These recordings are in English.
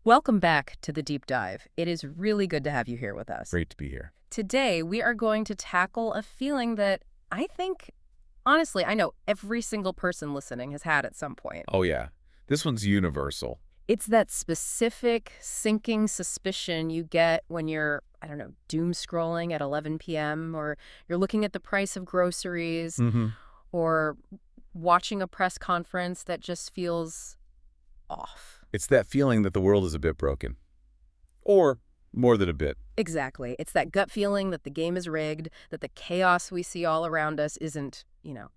Welcome back to the deep dive. It is really good to have you here with us. Great to be here. Today, we are going to tackle a feeling that I think, honestly, I know every single person listening has had at some point. Oh, yeah. This one's universal. It's that specific sinking suspicion you get when you're, I don't know, doom scrolling at 11 p.m. or you're looking at the price of groceries or watching a press conference that just feels off. It's that feeling that the world is a bit broken. Or more than a bit. Exactly. It's that gut feeling that the game is rigged, that the chaos we see all around us isn't,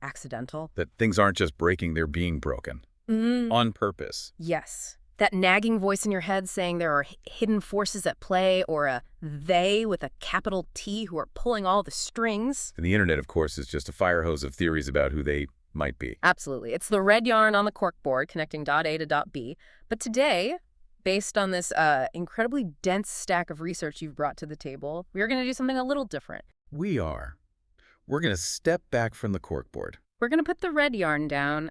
accidental. That things aren't just breaking, they're being broken. On purpose. Yes. That nagging voice in your head saying there are hidden forces at play, or a they with a capital T who are pulling all the strings. And the internet, of course, is just a fire hose of theories about who they might be. Absolutely. It's the red yarn on the corkboard connecting dot A to dot B. But today, based on this incredibly dense stack of research you've brought to the table, we're going to do something a little different. We're going to step back from the corkboard. We're going to put the red yarn down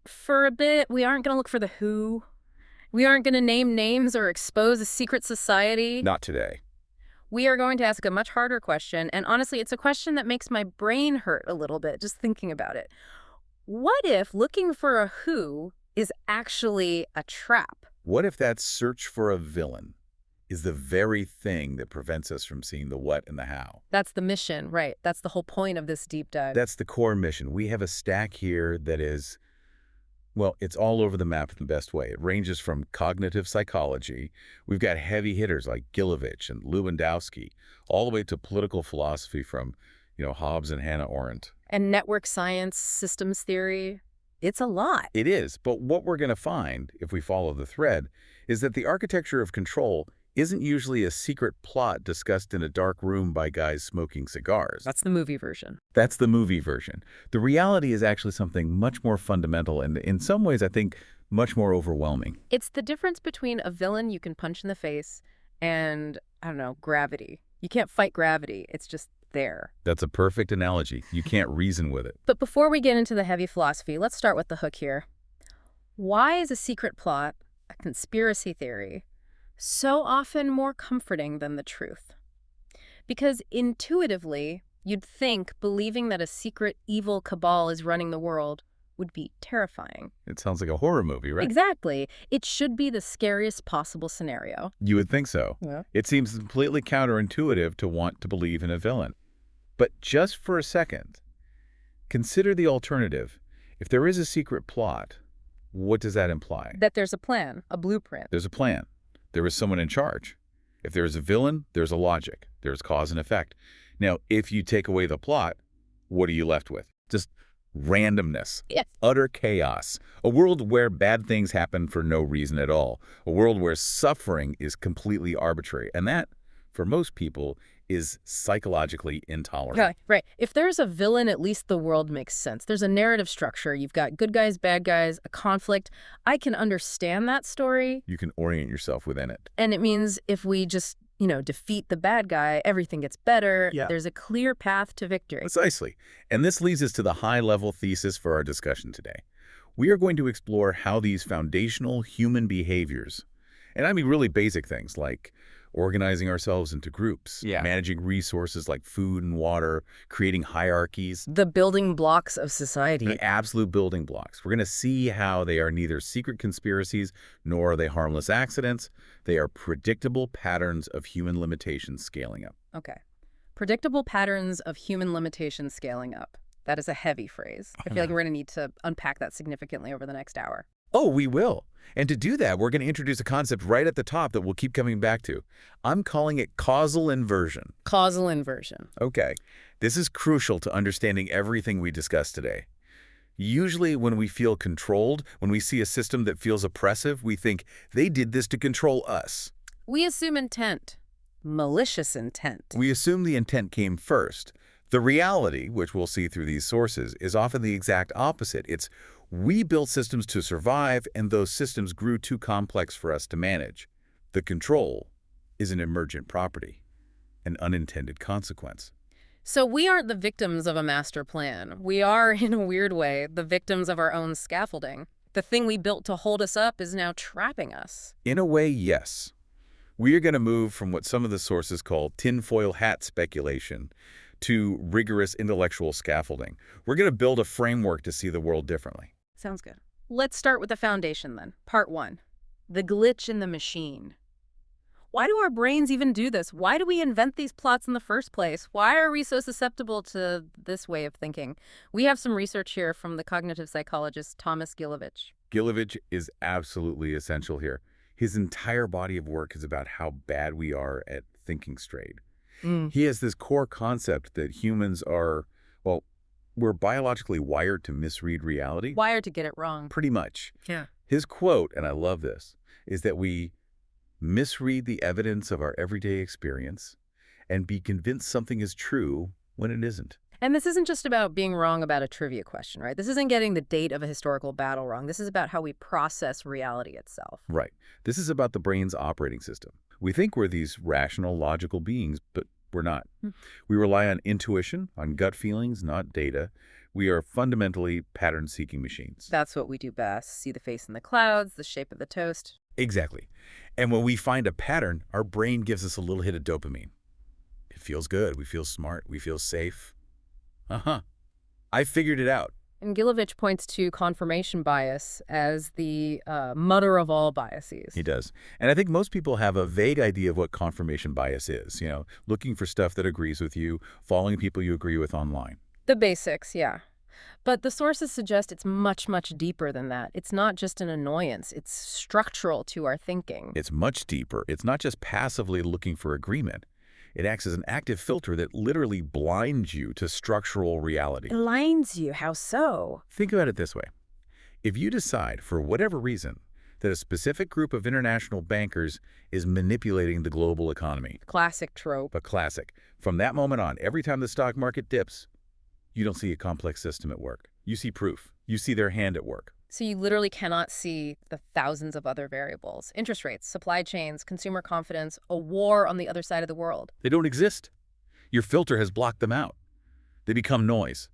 for a bit. We aren't going to look for the who. We aren't going to name names or expose a secret society. Not today. We are going to ask a much harder question, and honestly, it's a question that makes my brain hurt a little bit just thinking about it. What if looking for a who is actually a trap? What if that search for a villain is the very thing that prevents us from seeing the what and the how? That's the mission, right? That's the whole point of this deep dive. That's the core mission. We have a stack here that is, well, it's all over the map in the best way. It ranges from cognitive psychology. We've got heavy hitters like Gilovich and Lewandowski, all the way to political philosophy from, Hobbes and Hannah Arendt. And network science, systems theory. It's a lot. It is, but what we're going to find, if we follow the thread, is that the architecture of control isn't usually a secret plot discussed in a dark room by guys smoking cigars. That's the movie version. That's the movie version. The reality is actually something much more fundamental and, in some ways, I think, much more overwhelming. It's the difference between a villain you can punch in the face and, I don't know, gravity. You can't fight gravity. It's just there. That's a perfect analogy. You can't reason with it. But before we get into the heavy philosophy, let's start with the hook here. Why is a secret plot, a conspiracy theory, so often more comforting than the truth? Because intuitively, you'd think believing that a secret evil cabal is running the world would be terrifying. It sounds like a horror movie, right? Exactly. It should be the scariest possible scenario. You would think so. Yeah. It seems completely counterintuitive to want to believe in a villain. But just for a second, consider the alternative. If there is a secret plot, what does that imply? That there's a plan, a blueprint. There's a plan. There is someone in charge. If there's a villain, there's a logic. There's cause and effect. Now, if you take away the plot, what are you left with? Just randomness. Yes. Utter chaos. A world where bad things happen for no reason at all. A world where suffering is completely arbitrary. And that, for most people, is psychologically intolerant. Okay, right. If there's a villain, at least the world makes sense. There's a narrative structure. You've got good guys, bad guys, a conflict. I can understand that story. You can orient yourself within it. And it means if we just, defeat the bad guy, everything gets better. Yeah. There's a clear path to victory. Precisely. And this leads us to the high-level thesis for our discussion today. We are going to explore how these foundational human behaviors, and I mean really basic things like organizing ourselves into groups, managing resources like food and water, creating hierarchies. The building blocks of society. The absolute building blocks. We're going to see how they are neither secret conspiracies nor are they harmless accidents. They are predictable patterns of human limitations scaling up. Okay. Predictable patterns of human limitations scaling up. That is a heavy phrase. I feel like we're going to need to unpack that significantly over the next hour. Oh, we will. And to do that, we're going to introduce a concept right at the top that we'll keep coming back to. I'm calling it causal inversion. Causal inversion. Okay. This is crucial to understanding everything we discussed today. Usually when we feel controlled, when we see a system that feels oppressive, we think they did this to control us. We assume intent. Malicious intent. We assume the intent came first. The reality, which we'll see through these sources, is often the exact opposite. It's we built systems to survive, and those systems grew too complex for us to manage. The control is an emergent property, an unintended consequence. So we aren't the victims of a master plan. We are, in a weird way, the victims of our own scaffolding. The thing we built to hold us up is now trapping us. In a way, yes. We are going to move from what some of the sources call tinfoil hat speculation to rigorous intellectual scaffolding. We're going to build a framework to see the world differently. Sounds good. Let's start with the foundation then. Part 1. The glitch in the machine. Why do our brains even do this? Why do we invent these plots in the first place? Why are we so susceptible to this way of thinking? We have some research here from the cognitive psychologist Thomas Gilovich. Gilovich is absolutely essential here. His entire body of work is about how bad we are at thinking straight. He has this core concept that humans are, well, we're biologically wired to misread reality. Wired to get it wrong. Pretty much. Yeah. His quote, and I love this, is that we misread the evidence of our everyday experience and be convinced something is true when it isn't. And this isn't just about being wrong about a trivia question, right? This isn't getting the date of a historical battle wrong. This is about how we process reality itself. Right. This is about the brain's operating system. We think we're these rational, logical beings, but we're not. We rely on intuition, on gut feelings, not data. We are fundamentally pattern-seeking machines. That's what we do best. See the face in the clouds, the shape of the toast. Exactly. And when we find a pattern, our brain gives us a little hit of dopamine. It feels good. We feel smart. We feel safe. I figured it out. And Gilovich points to confirmation bias as the mother of all biases. He does. And I think most people have a vague idea of what confirmation bias is, looking for stuff that agrees with you, following people you agree with online. The basics, yeah. But the sources suggest it's much, much deeper than that. It's not just an annoyance. It's structural to our thinking. It's much deeper. It's not just passively looking for agreement. It acts as an active filter that literally blinds you to structural reality. Blinds you? How so? Think about it this way. If you decide, for whatever reason, that a specific group of international bankers is manipulating the global economy. Classic trope. A classic. From that moment on, every time the stock market dips, you don't see a complex system at work. You see proof. You see their hand at work. So you literally cannot see the thousands of other variables. Interest rates, supply chains, consumer confidence, a war on the other side of the world. They don't exist. Your filter has blocked them out. They become noise.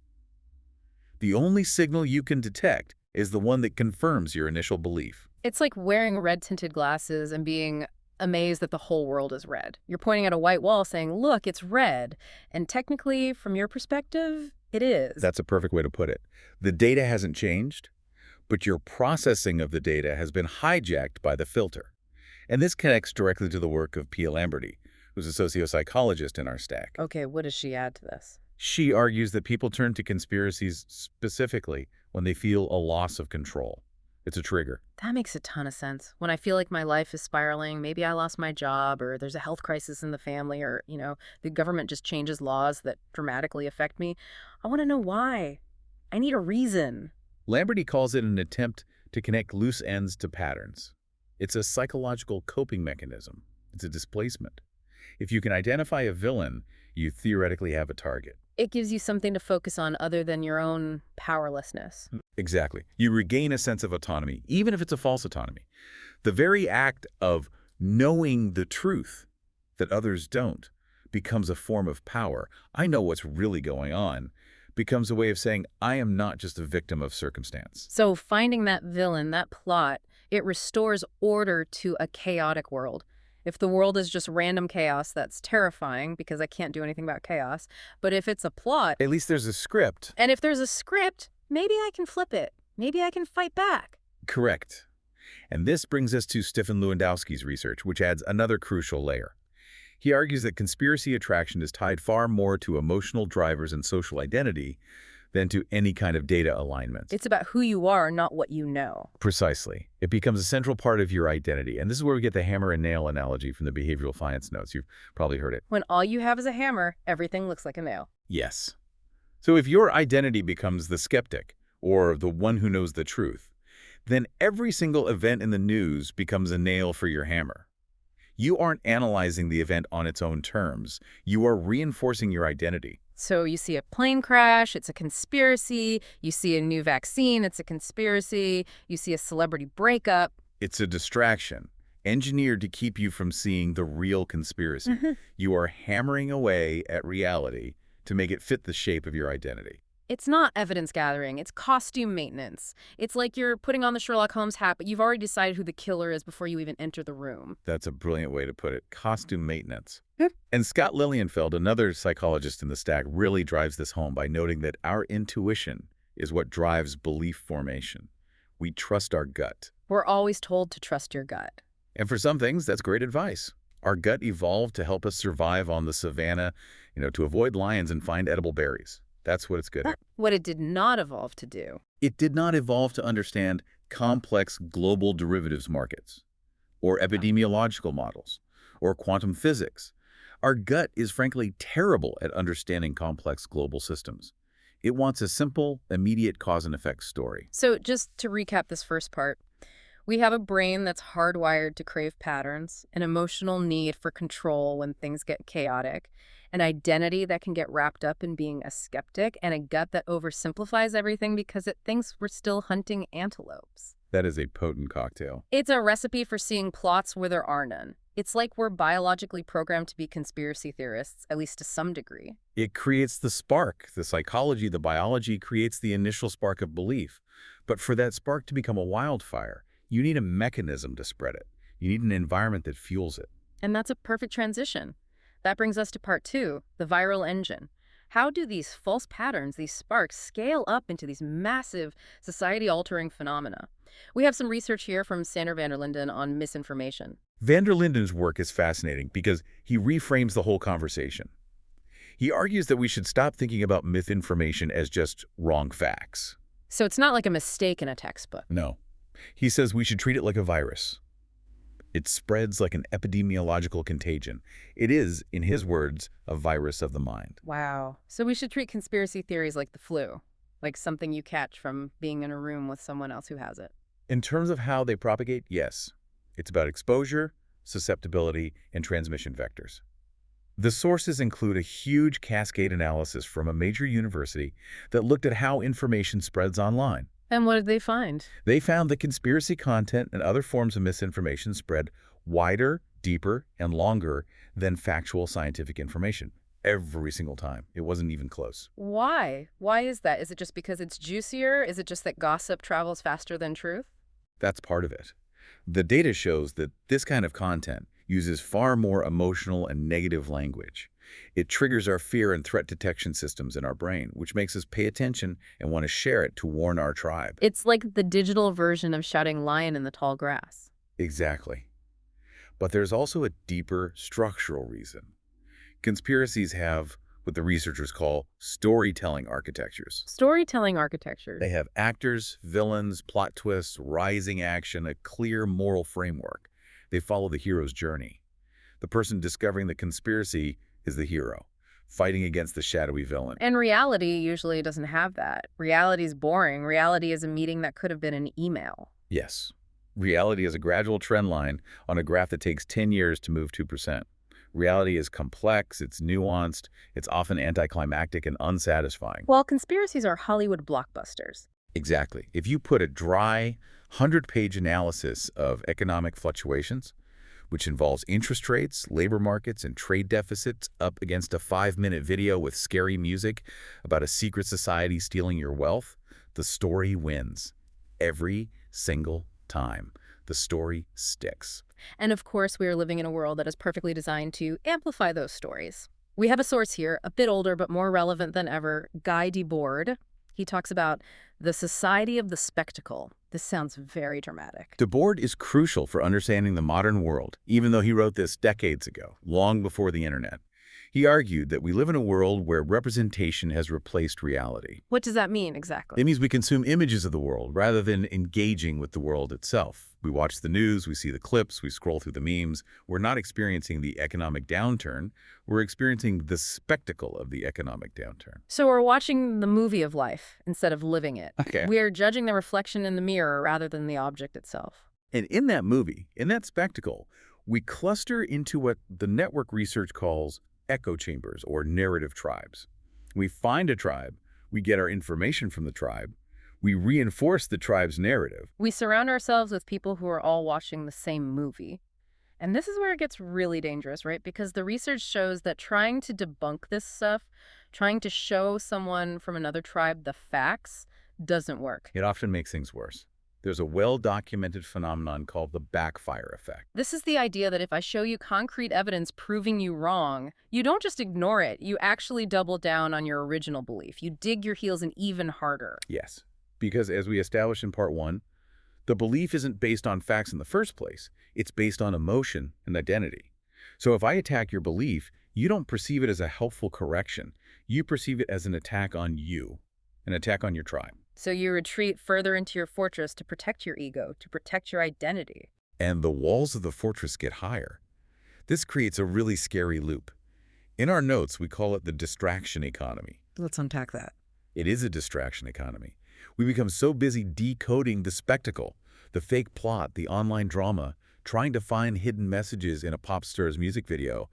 The only signal you can detect is the one that confirms your initial belief. It's like wearing red-tinted glasses and being amazed that the whole world is red. You're pointing at a white wall saying, look, it's red. And technically, from your perspective, it is. That's a perfect way to put it. The data hasn't changed, but your processing of the data has been hijacked by the filter. And this connects directly to the work of Pia Lamberty, who's a sociopsychologist in our stack. Okay, what does she add to this? She argues that people turn to conspiracies specifically when they feel a loss of control. It's a trigger. That makes a ton of sense. When I feel like my life is spiraling, maybe I lost my job, or there's a health crisis in the family, or, the government just changes laws that dramatically affect me, I want to know why. I need a reason. Lamberty calls it an attempt to connect loose ends to patterns. It's a psychological coping mechanism. It's a displacement. If you can identify a villain, you theoretically have a target. It gives you something to focus on other than your own powerlessness. Exactly. You regain a sense of autonomy, even if it's a false autonomy. The very act of knowing the truth that others don't becomes a form of power. I know what's really going on becomes a way of saying, I am not just a victim of circumstance. So finding that villain, that plot, it restores order to a chaotic world. If the world is just random chaos, that's terrifying because I can't do anything about chaos. But if it's a plot... At least there's a script. And if there's a script, maybe I can flip it. Maybe I can fight back. Correct. And this brings us to Stefan Lewandowski's research, which adds another crucial layer. He argues that conspiracy attraction is tied far more to emotional drivers and social identity than to any kind of data alignment. It's about who you are, not what you know. Precisely. It becomes a central part of your identity. And this is where we get the hammer and nail analogy from the behavioral science notes. You've probably heard it. When all you have is a hammer, everything looks like a nail. Yes. So if your identity becomes the skeptic or the one who knows the truth, then every single event in the news becomes a nail for your hammer. You aren't analyzing the event on its own terms. You are reinforcing your identity. So you see a plane crash, it's a conspiracy. You see a new vaccine, it's a conspiracy. You see a celebrity breakup. It's a distraction, engineered to keep you from seeing the real conspiracy. You are hammering away at reality to make it fit the shape of your identity. It's not evidence gathering, it's costume maintenance. It's like you're putting on the Sherlock Holmes hat, but you've already decided who the killer is before you even enter the room. That's a brilliant way to put it. Costume maintenance. Yep. And Scott Lilienfeld, another psychologist in the stack, really drives this home by noting that our intuition is what drives belief formation. We trust our gut. We're always told to trust your gut. And for some things, that's great advice. Our gut evolved to help us survive on the savannah, to avoid lions and find edible berries. That's what it's good at. What it did not evolve to do. It did not evolve to understand complex global derivatives markets, or epidemiological models, or quantum physics. Our gut is frankly terrible at understanding complex global systems. It wants a simple, immediate cause and effect story. So just to recap this first part, we have a brain that's hardwired to crave patterns, an emotional need for control when things get chaotic, an identity that can get wrapped up in being a skeptic, and a gut that oversimplifies everything because it thinks we're still hunting antelopes. That is a potent cocktail. It's a recipe for seeing plots where there are none. It's like we're biologically programmed to be conspiracy theorists, at least to some degree. It creates the spark. The psychology, the biology creates the initial spark of belief. But for that spark to become a wildfire, you need a mechanism to spread it. You need an environment that fuels it. And that's a perfect transition. That brings us to part 2, the viral engine. How do these false patterns, these sparks, scale up into these massive society-altering phenomena? We have some research here from Sander van der Linden on misinformation. Van der Linden's work is fascinating because he reframes the whole conversation. He argues that we should stop thinking about misinformation as just wrong facts. So it's not like a mistake in a textbook. No. He says we should treat it like a virus. It spreads like an epidemiological contagion. It is, in his words, a virus of the mind. Wow. So we should treat conspiracy theories like the flu, like something you catch from being in a room with someone else who has it. In terms of how they propagate, yes. It's about exposure, susceptibility, and transmission vectors. The sources include a huge cascade analysis from a major university that looked at how information spreads online. And what did they find? They found that conspiracy content and other forms of misinformation spread wider, deeper, and longer than factual scientific information. Every single time. It wasn't even close. Why? Why is that? Is it just because it's juicier? Is it just that gossip travels faster than truth? That's part of it. The data shows that this kind of content uses far more emotional and negative language. It triggers our fear and threat detection systems in our brain, which makes us pay attention and want to share it to warn our tribe. It's like the digital version of shouting lion in the tall grass. Exactly. But there's also a deeper structural reason. Conspiracies have what the researchers call storytelling architectures. Storytelling architecture. They have actors, villains, plot twists, rising action, a clear moral framework. They follow the hero's journey. The person discovering the conspiracy is the hero, fighting against the shadowy villain. And reality usually doesn't have that. Reality is boring. Reality is a meeting that could have been an email. Yes. Reality is a gradual trend line on a graph that takes 10 years to move 2%. Reality is complex, it's nuanced, it's often anticlimactic and unsatisfying. Well, conspiracies are Hollywood blockbusters. Exactly. If you put a dry, 100-page analysis of economic fluctuations, which involves interest rates, labor markets, and trade deficits up against a 5-minute video with scary music about a secret society stealing your wealth, the story wins. Every single time. The story sticks. And of course, we are living in a world that is perfectly designed to amplify those stories. We have a source here, a bit older but more relevant than ever, Guy Debord. He talks about the society of the spectacle. This sounds very dramatic. Debord is crucial for understanding the modern world, even though he wrote this decades ago, long before the internet. He argued that we live in a world where representation has replaced reality. What does that mean exactly? It means we consume images of the world rather than engaging with the world itself. We watch the news, we see the clips, we scroll through the memes. We're not experiencing the economic downturn. We're experiencing the spectacle of the economic downturn. So we're watching the movie of life instead of living it. Okay. We're judging the reflection in the mirror rather than the object itself. And in that movie, in that spectacle, we cluster into what the network research calls echo chambers or narrative tribes. We find a tribe, we get our information from the tribe, we reinforce the tribe's narrative. We surround ourselves with people who are all watching the same movie. And this is where it gets really dangerous, right? Because the research shows that trying to debunk this stuff, Trying to show someone from another tribe the facts doesn't work. It often makes things worse. There's a well-documented phenomenon called the backfire effect. This is the idea that if I show you concrete evidence proving you wrong, you don't just ignore it, you actually double down on your original belief. You dig your heels in even harder. Yes, because as we established in part 1, the belief isn't based on facts in the first place. It's based on emotion and identity. So if I attack your belief, you don't perceive it as a helpful correction. You perceive it as an attack on you, an attack on your tribe. So you retreat further into your fortress to protect your ego, to protect your identity. And the walls of the fortress get higher. This creates a really scary loop. In our notes, we call it the distraction economy. Let's unpack that. It is a distraction economy. We become so busy decoding the spectacle, the fake plot, the online drama, trying to find hidden messages in a pop star's music video,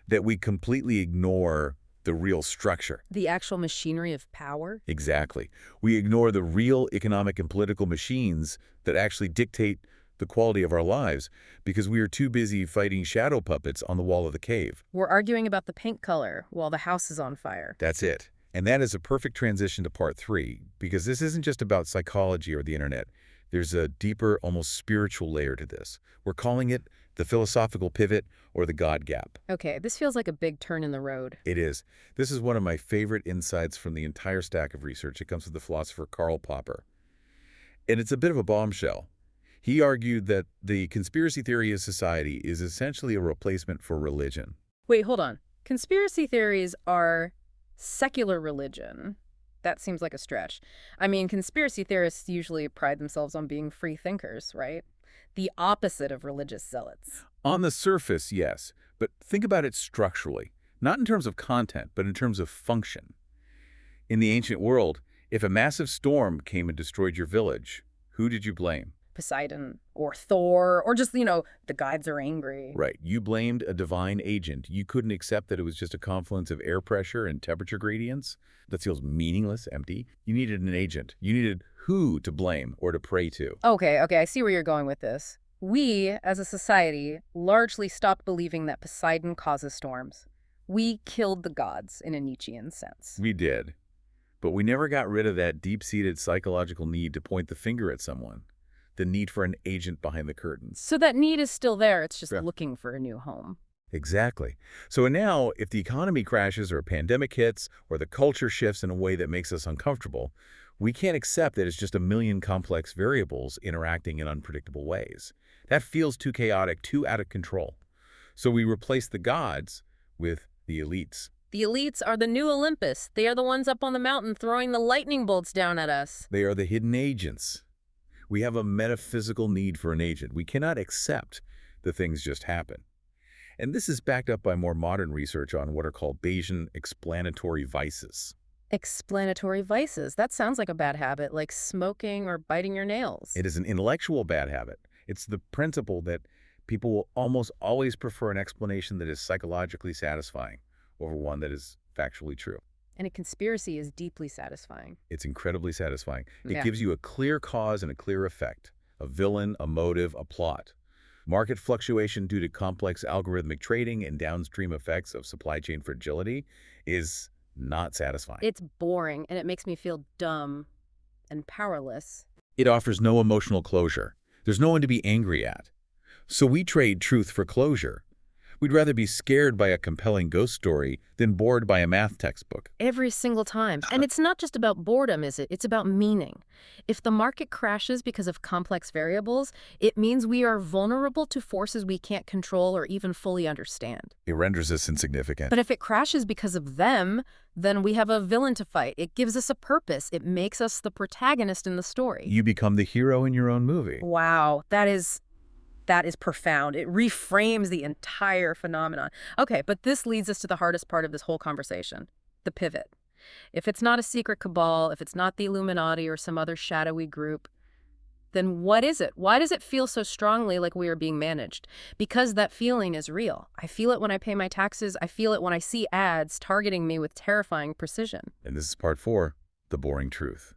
that we completely ignore the real structure. The actual machinery of power? Exactly. We ignore the real economic and political machines that actually dictate the quality of our lives because we are too busy fighting shadow puppets on the wall of the cave. We're arguing about the paint color while the house is on fire. That's it. And that is a perfect transition to part 3, because this isn't just about psychology or the internet. There's a deeper, almost spiritual layer to this. We're calling it the philosophical pivot or the God gap. Okay, this feels like a big turn in the road. It is. This is one of my favorite insights from the entire stack of research. It comes from the philosopher Karl Popper. And it's a bit of a bombshell. He argued that the conspiracy theory of society is essentially a replacement for religion. Wait, hold on. Conspiracy theories are secular religion. That seems like a stretch. I mean, conspiracy theorists usually pride themselves on being free thinkers, right? The opposite of religious zealots. On the surface, yes, but think about it structurally, not in terms of content, but in terms of function. In the ancient world, if a massive storm came and destroyed your village, who did you blame? Poseidon or Thor or just, the gods are angry. Right. You blamed a divine agent. You couldn't accept that it was just a confluence of air pressure and temperature gradients. That feels meaningless, empty. You needed an agent. You needed who to blame or to pray to. Okay, I see where you're going with this. We, as a society, largely stopped believing that Poseidon causes storms. We killed the gods in a Nietzschean sense. We did. But we never got rid of that deep-seated psychological need to point the finger at someone. The need for an agent behind the curtains. So that need is still there. It's just Yeah. looking for a new home. Exactly. So now, if the economy crashes or a pandemic hits or the culture shifts in a way that makes us uncomfortable, we can't accept that it's just a million complex variables interacting in unpredictable ways. That feels too chaotic, too out of control. So we replace the gods with the elites. The elites are the new Olympus. They are the ones up on the mountain throwing the lightning bolts down at us. They are the hidden agents. We have a metaphysical need for an agent. We cannot accept that things just happen. And this is backed up by more modern research on what are called Bayesian explanatory vices. Explanatory vices. That sounds like a bad habit, like smoking or biting your nails. It is an intellectual bad habit. It's the principle that people will almost always prefer an explanation that is psychologically satisfying over one that is factually true. And a conspiracy is deeply satisfying. It's incredibly satisfying. It Yeah. gives you a clear cause and a clear effect, a villain, a motive, a plot. Market fluctuation due to complex algorithmic trading and downstream effects of supply chain fragility is not satisfying. It's boring, and it makes me feel dumb and powerless. It offers no emotional closure. There's no one to be angry at. So we trade truth for closure. We'd rather be scared by a compelling ghost story than bored by a math textbook. Every single time. And it's not just about boredom, is it? It's about meaning. If the market crashes because of complex variables, it means we are vulnerable to forces we can't control or even fully understand. It renders us insignificant. But if it crashes because of them, then we have a villain to fight. It gives us a purpose. It makes us the protagonist in the story. You become the hero in your own movie. Wow, that is profound. It reframes the entire phenomenon. Okay, but this leads us to the hardest part of this whole conversation, the pivot. If it's not a secret cabal, if it's not the Illuminati or some other shadowy group, then what is it? Why does it feel so strongly like we are being managed? Because that feeling is real. I feel it when I pay my taxes. I feel it when I see ads targeting me with terrifying precision. And this is part 4, the boring truth.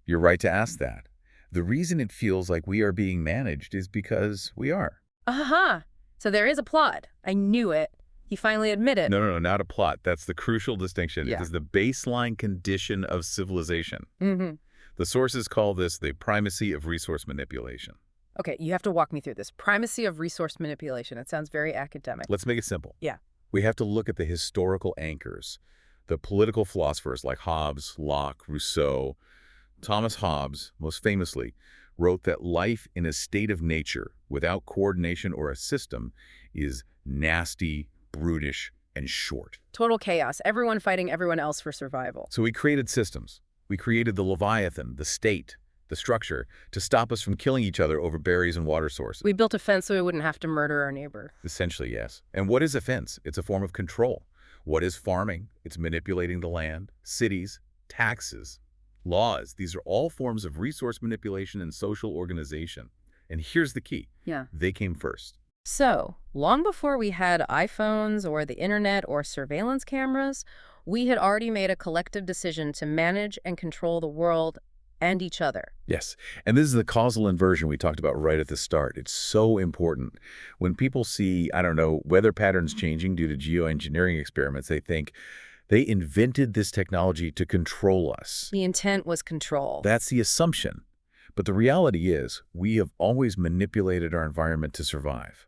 You're right to ask that. The reason it feels like we are being managed is because we are. Aha! So there is a plot. I knew it. He finally admitted. No, no, no, not a plot. That's the crucial distinction. It Yeah. is the baseline condition of civilization. Mm-hmm. The sources call this the primacy of resource manipulation. Okay, you have to walk me through this. Primacy of resource manipulation. It sounds very academic. Let's make it simple. Yeah. We have to look at the historical anchors, the political philosophers like Hobbes, Locke, Rousseau. Thomas Hobbes, most famously, wrote that life in a state of nature without coordination or a system is nasty, brutish, and short. Total chaos. Everyone fighting everyone else for survival. So we created systems. We created the Leviathan, the state, the structure, to stop us from killing each other over berries and water sources. We built a fence so we wouldn't have to murder our neighbor. Essentially, yes. And what is a fence? It's a form of control. What is farming? It's manipulating the land, cities, taxes, laws. These are all forms of resource manipulation and social organization. And here's the key. Yeah. They came first. So, long before we had iPhones or the internet or surveillance cameras, we had already made a collective decision to manage and control the world and each other. Yes. And this is the causal inversion we talked about right at the start. It's so important. When people see, I don't know, weather patterns changing due to geoengineering experiments, they think they invented this technology to control us. The intent was control. That's the assumption. But the reality is we have always manipulated our environment to survive.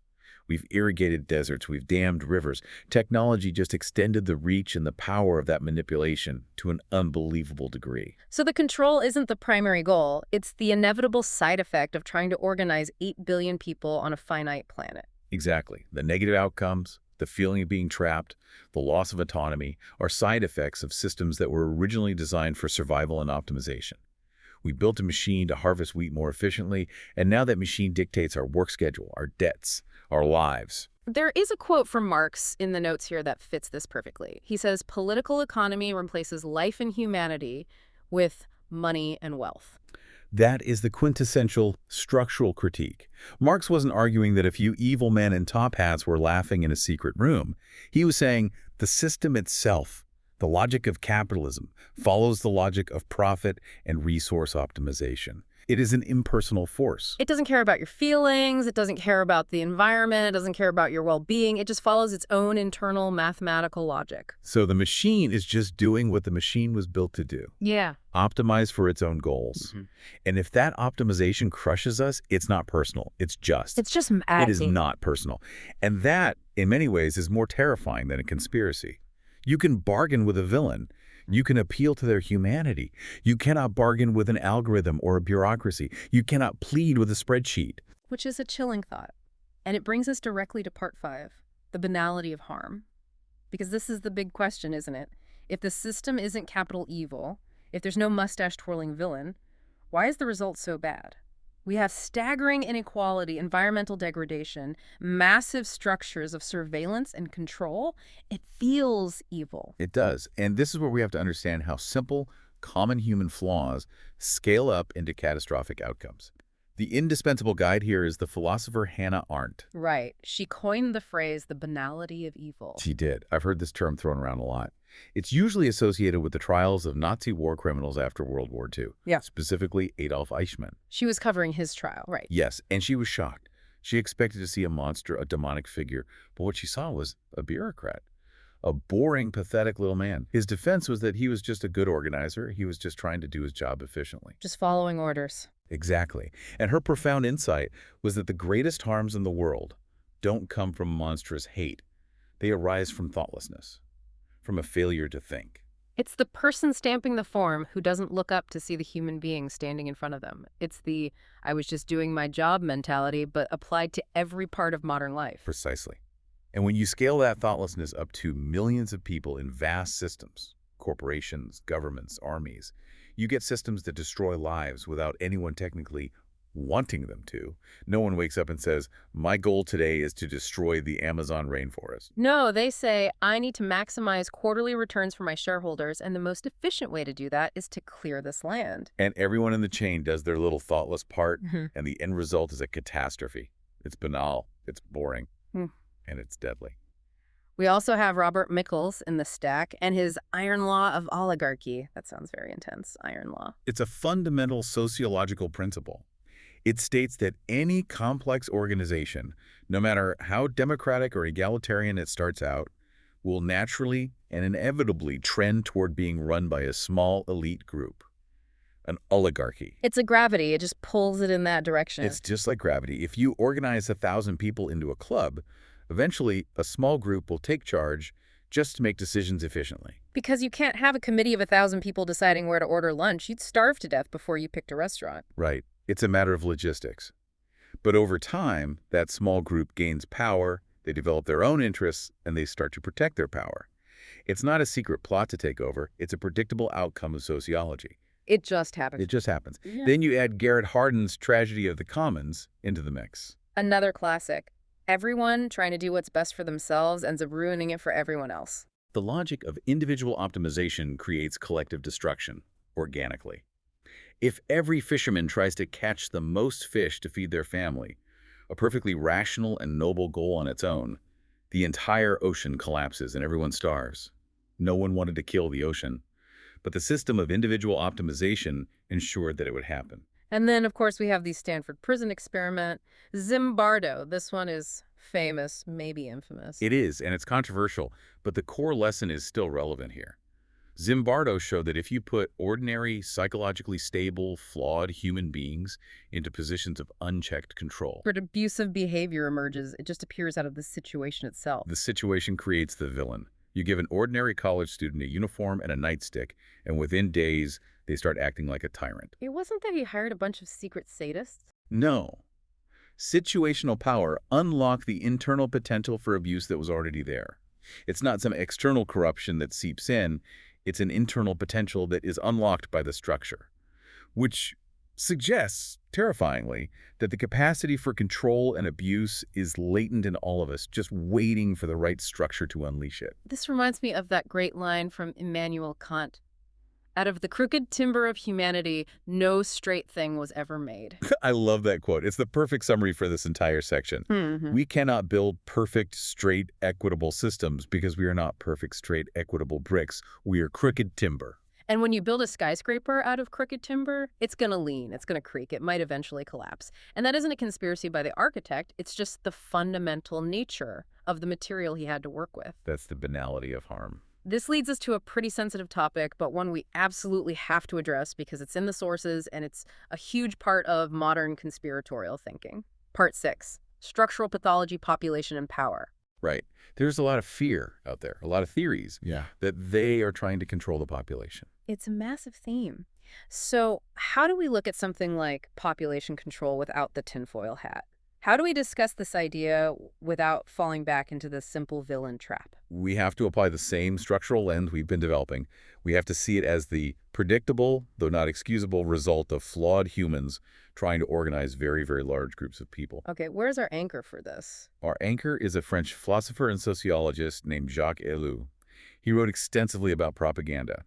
We've irrigated deserts, we've dammed rivers. Technology just extended the reach and the power of that manipulation to an unbelievable degree. So the control isn't the primary goal. It's the inevitable side effect of trying to organize 8 billion people on a finite planet. Exactly. The negative outcomes, the feeling of being trapped, the loss of autonomy are side effects of systems that were originally designed for survival and optimization. We built a machine to harvest wheat more efficiently, and now that machine dictates our work schedule, our debts, our lives. There is a quote from Marx in the notes here that fits this perfectly. He says, political economy replaces life and humanity with money and wealth. That is the quintessential structural critique. Marx wasn't arguing that a few evil men in top hats were laughing in a secret room. He was saying the system itself, the logic of capitalism, follows the logic of profit and resource optimization. It is an impersonal force. It doesn't care about your feelings. It doesn't care about the environment. It doesn't care about your well-being. It just follows its own internal mathematical logic. So the machine is just doing what the machine was built to do. Yeah. Optimize for its own goals. And if that optimization crushes us, it's not personal. It's just. It's just It is not personal. And that, in many ways, is more terrifying than a conspiracy. You can bargain with a villain. You can appeal to their humanity. You cannot bargain with an algorithm or a bureaucracy. You cannot plead with a spreadsheet. Which is a chilling thought. And it brings us directly to part 5, the banality of harm. Because this is the big question, isn't it? If the system isn't capital evil, if there's no mustache-twirling villain, why is the result so bad? We have staggering inequality, environmental degradation, massive structures of surveillance and control. It feels evil. It does. And this is where we have to understand how simple, common human flaws scale up into catastrophic outcomes. The indispensable guide here is the philosopher Hannah Arendt. Right. She coined the phrase, the banality of evil. She did. I've heard this term thrown around a lot. It's usually associated with the trials of Nazi war criminals after World War II. Yeah. Specifically, Adolf Eichmann. She was covering his trial, right? Yes, and she was shocked. She expected to see a monster, a demonic figure, but what she saw was a bureaucrat. A boring, pathetic little man. His defense was that he was just a good organizer. He was just trying to do his job efficiently. Just following orders. Exactly. And her profound insight was that the greatest harms in the world don't come from monstrous hate. They arise from thoughtlessness, from a failure to think. It's the person stamping the form who doesn't look up to see the human being standing in front of them. It's the, I was just doing my job mentality, but applied to every part of modern life. Precisely. And when you scale that thoughtlessness up to millions of people in vast systems, corporations, governments, armies, you get systems that destroy lives without anyone technically wanting them to. No one wakes up and says, my goal today is to destroy the Amazon rainforest. No, they say, I need to maximize quarterly returns for my shareholders, and the most efficient way to do that is to clear this land. And everyone in the chain does their little thoughtless part, and the end result is a catastrophe. It's banal, it's boring, and it's deadly. We also have Robert Michels in the stack and his iron law of oligarchy. That sounds very intense, iron law. It's a fundamental sociological principle. It states that any complex organization, no matter how democratic or egalitarian it starts out, will naturally and inevitably trend toward being run by a small elite group, an oligarchy. It's a gravity. It just pulls it in that direction. It's just like gravity. If you organize 1,000 people into a club, eventually a small group will take charge just to make decisions efficiently. Because you can't have a committee of 1,000 people deciding where to order lunch. You'd starve to death before you picked a restaurant. Right. It's a matter of logistics. But over time, that small group gains power, they develop their own interests, and they start to protect their power. It's not a secret plot to take over. It's a predictable outcome of sociology. It just happens. It just happens. Yeah. Then you add Garrett Hardin's Tragedy of the Commons into the mix. Another classic. Everyone trying to do what's best for themselves ends up ruining it for everyone else. The logic of individual optimization creates collective destruction, organically. If every fisherman tries to catch the most fish to feed their family, a perfectly rational and noble goal on its own, the entire ocean collapses and everyone starves. No one wanted to kill the ocean, but the system of individual optimization ensured that it would happen. And then, of course, we have the Stanford prison experiment. Zimbardo. This one is famous, maybe infamous. It is, and it's controversial, but the core lesson is still relevant here. Zimbardo showed that if you put ordinary, psychologically stable, flawed human beings into positions of unchecked control, But abusive behavior emerges. It just appears out of the situation itself. the situation creates the villain. You give an ordinary college student a uniform and a nightstick, and within days, they start acting like a tyrant. It wasn't that he hired a bunch of secret sadists. No. Situational power unlocked the internal potential for abuse that was already there. It's not some external corruption that seeps in. It's an internal potential that is unlocked by the structure, which suggests, terrifyingly, that the capacity for control and abuse is latent in all of us, just waiting for the right structure to unleash it. This reminds me of that great line from Immanuel Kant. Out of the crooked timber of humanity, no straight thing was ever made. I love that quote. It's the perfect summary for this entire section. We cannot build perfect, straight, equitable systems because we are not perfect, straight, equitable bricks. We are crooked timber. And when you build a skyscraper out of crooked timber, it's going to lean, it's going to creak, it might eventually collapse. And that isn't a conspiracy by the architect, it's just the fundamental nature of the material he had to work with. That's the banality of harm. This leads us to a pretty sensitive topic, but one we absolutely have to address because it's in the sources and it's a huge part of modern conspiratorial thinking. Part 6, Structural Pathology, Population, and Power. Right. There's a lot of fear out there, a lot of theories that they are trying to control the population. It's a massive theme. So how do we look at something like population control without the tinfoil hat? How do we discuss this idea without falling back into the simple villain trap? We have to apply the same structural lens we've been developing. We have to see it as the predictable, though not excusable, result of flawed humans trying to organize very, very large groups of people. Okay, where's our anchor for this? Our anchor is a French philosopher and sociologist named Jacques Ellul. He wrote extensively about propaganda.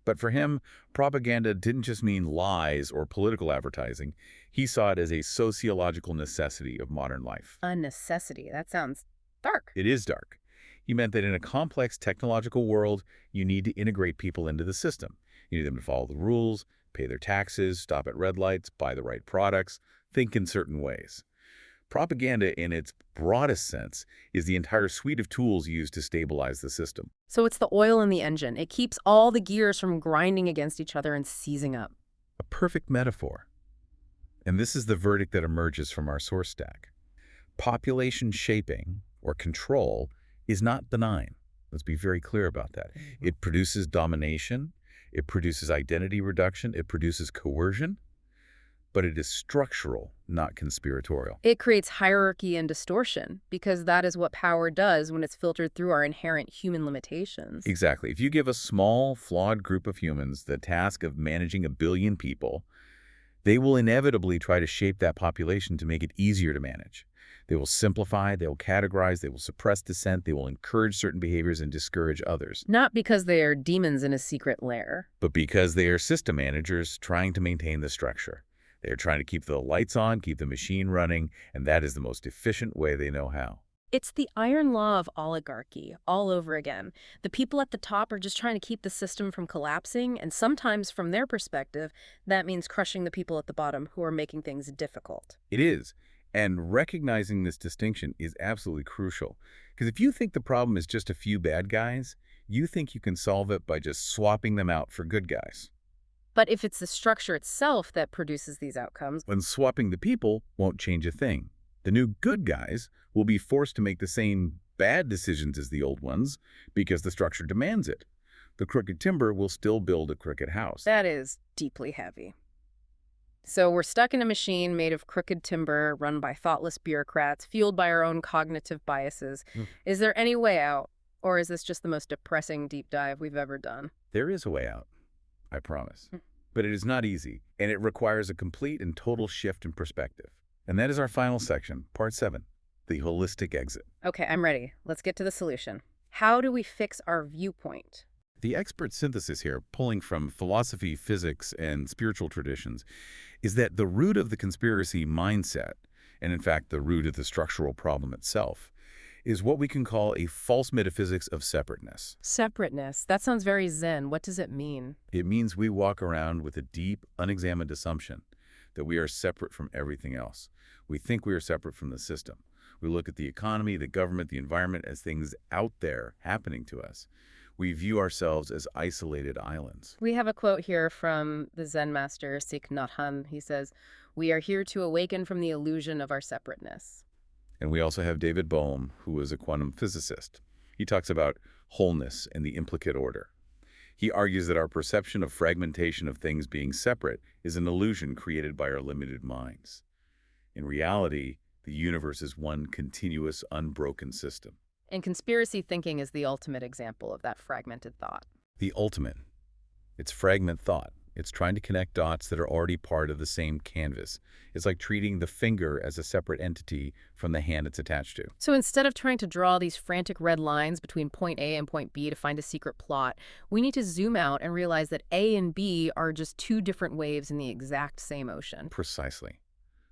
But for him, propaganda didn't just mean lies or political advertising. He saw it as a sociological necessity of modern life. A necessity. That sounds dark. It is dark. He meant that in a complex technological world, you need to integrate people into the system. You need them to follow the rules, pay their taxes, stop at red lights, buy the right products, think in certain ways. Propaganda, in its broadest sense, is the entire suite of tools used to stabilize the system. So it's the oil in the engine. It keeps all the gears from grinding against each other and seizing up. A perfect metaphor. And this is the verdict that emerges from our source stack. Population shaping, or control, is not benign. Let's be very clear about that. It produces domination, it produces identity reduction, it produces coercion, but it is structural, not conspiratorial. It creates hierarchy and distortion because that is what power does when it's filtered through our inherent human limitations. Exactly. If you give a small, flawed group of humans the task of managing 1 billion people, they will inevitably try to shape that population to make it easier to manage. They will simplify, they will categorize, they will suppress dissent, they will encourage certain behaviors and discourage others. Not because they are demons in a secret lair. But because they are system managers trying to maintain the structure. They are trying to keep the lights on, keep the machine running, and that is the most efficient way they know how. It's the iron law of oligarchy all over again. The people at the top are just trying to keep the system from collapsing, and sometimes, from their perspective, that means crushing the people at the bottom who are making things difficult. It is. And recognizing this distinction is absolutely crucial. Because if you think the problem is just a few bad guys, you think you can solve it by just swapping them out for good guys. But if it's the structure itself that produces these outcomes, When swapping the people won't change a thing. The new good guys will be forced to make the same bad decisions as the old ones because the structure demands it. The crooked timber will still build a crooked house. that is deeply heavy. So we're stuck in a machine made of crooked timber, run by thoughtless bureaucrats, fueled by our own cognitive biases. Mm. Is there any way out? Or is this just the most depressing deep dive we've ever done? There is a way out, I promise. Hmm. But it is not easy, and it requires a complete and total shift in perspective. And that is our final section, part 7, the holistic exit. Okay, I'm ready. Let's get to the solution. How do we fix our viewpoint? The expert synthesis here, pulling from philosophy, physics, and spiritual traditions, is that the root of the conspiracy mindset, and in fact the root of the structural problem itself, is what we can call a false metaphysics of separateness. Separateness. That sounds very zen. What does it mean? It means we walk around with a deep, unexamined assumption that we are separate from everything else. We think we are separate from the system. We look at the economy, the government, the environment as things out there happening to us. We view ourselves as isolated islands. We have a quote here from the Zen master Thich Nhat Hanh. He says, "We are here to awaken from the illusion of our separateness." And we also have David Bohm, who is a quantum physicist. He talks about wholeness and the implicate order. He argues that our perception of fragmentation of things being separate is an illusion created by our limited minds. In reality, the universe is one continuous, unbroken system. And conspiracy thinking is the ultimate example of that fragmented thought. The ultimate. It's fragment thought. It's trying to connect dots that are already part of the same canvas. It's like treating the finger as a separate entity from the hand it's attached to. So instead of trying to draw these frantic red lines between point A and point B to find a secret plot, we need to zoom out and realize that A and B are just two different waves in the exact same ocean. Precisely.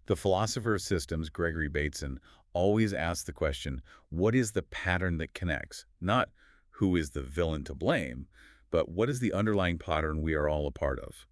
The philosopher of systems, Gregory Bateson, always asks the question, what is the pattern that connects? Not who is the villain to blame, but what is the underlying pattern we are all a part of?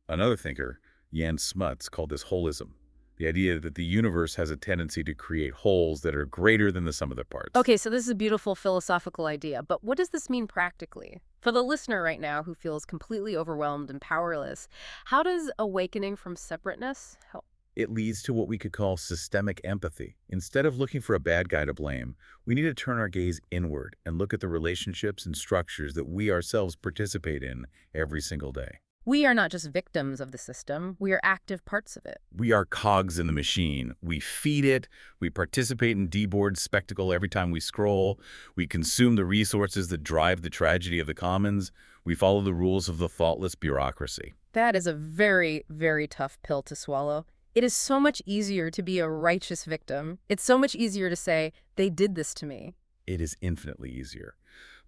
Another thinker, Jan Smuts, called this holism, the idea that the universe has a tendency to create wholes that are greater than the sum of their parts. Okay, so this is a beautiful philosophical idea, but what does this mean practically? For the listener right now who feels completely overwhelmed and powerless, how does awakening from separateness help? It leads to what we could call systemic empathy. Instead of looking for a bad guy to blame, we need to turn our gaze inward and look at the relationships and structures that we ourselves participate in every single day. We are not just victims of the system, we are active parts of it. We are cogs in the machine. We feed it. We participate in D-board spectacle every time we scroll. We consume the resources that drive the tragedy of the commons. We follow the rules of the thoughtless bureaucracy. That is a very, very tough pill to swallow. It is so much easier to be a righteous victim. It's so much easier to say, they did this to me. It is infinitely easier.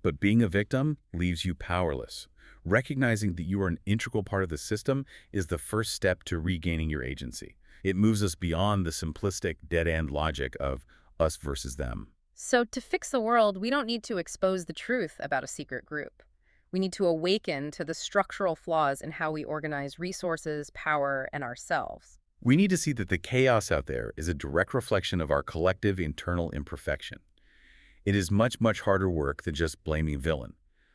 But being a victim leaves you powerless. Recognizing that you are an integral part of the system is the first step to regaining your agency. It moves us beyond the simplistic, dead-end logic of us versus them. So to fix the world, we don't need to expose the truth about a secret group. We need to awaken to the structural flaws in how we organize resources, power, and ourselves. We need to see that the chaos out there is a direct reflection of our collective internal imperfection. It is much, much harder work than just blaming villain,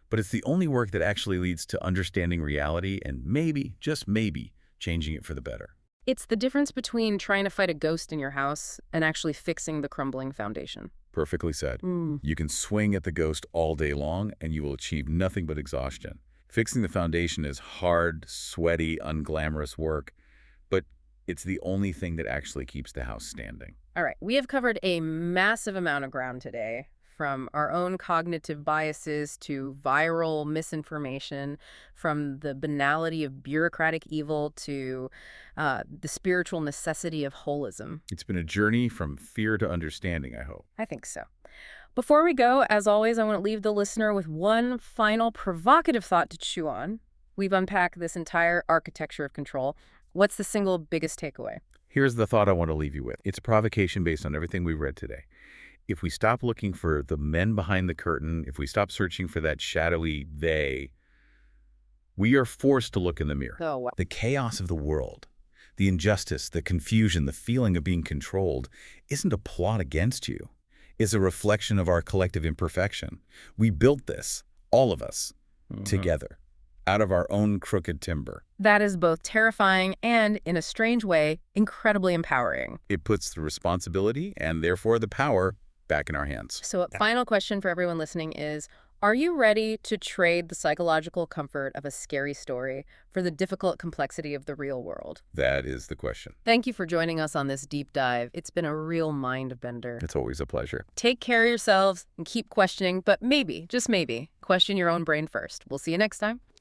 but it's the only work that actually leads to understanding reality and maybe, just maybe, changing it for the better. It's the difference between trying to fight a ghost in your house and actually fixing the crumbling foundation. Perfectly said. You can swing at the ghost all day long and you will achieve nothing but exhaustion. Fixing the foundation is hard, sweaty, unglamorous work, but it's the only thing that actually keeps the house standing. All right, we have covered a massive amount of ground today, from our own cognitive biases to viral misinformation, from the banality of bureaucratic evil to the spiritual necessity of holism. It's been a journey from fear to understanding, I hope. I think so. Before we go, as always, I want to leave the listener with one final provocative thought to chew on. We've unpacked this entire architecture of control. What's the single biggest takeaway? Here's the thought I want to leave you with. It's a provocation based on everything we read today. If we stop looking for the men behind the curtain, if we stop searching for that shadowy they, we are forced to look in the mirror. Oh, wow. The chaos of the world, the injustice, the confusion, the feeling of being controlled isn't a plot against you. It's a reflection of our collective imperfection. We built this, all of us, together, out of our own crooked timber. That is both terrifying and, in a strange way, incredibly empowering. It puts the responsibility and therefore the power back in our hands. So a final question for everyone listening is, are you ready to trade the psychological comfort of a scary story for the difficult complexity of the real world? That is the question. Thank you for joining us on this deep dive. It's been a real mind bender. It's always a pleasure. Take care of yourselves and keep questioning, but maybe, just maybe, question your own brain first. We'll see you next time.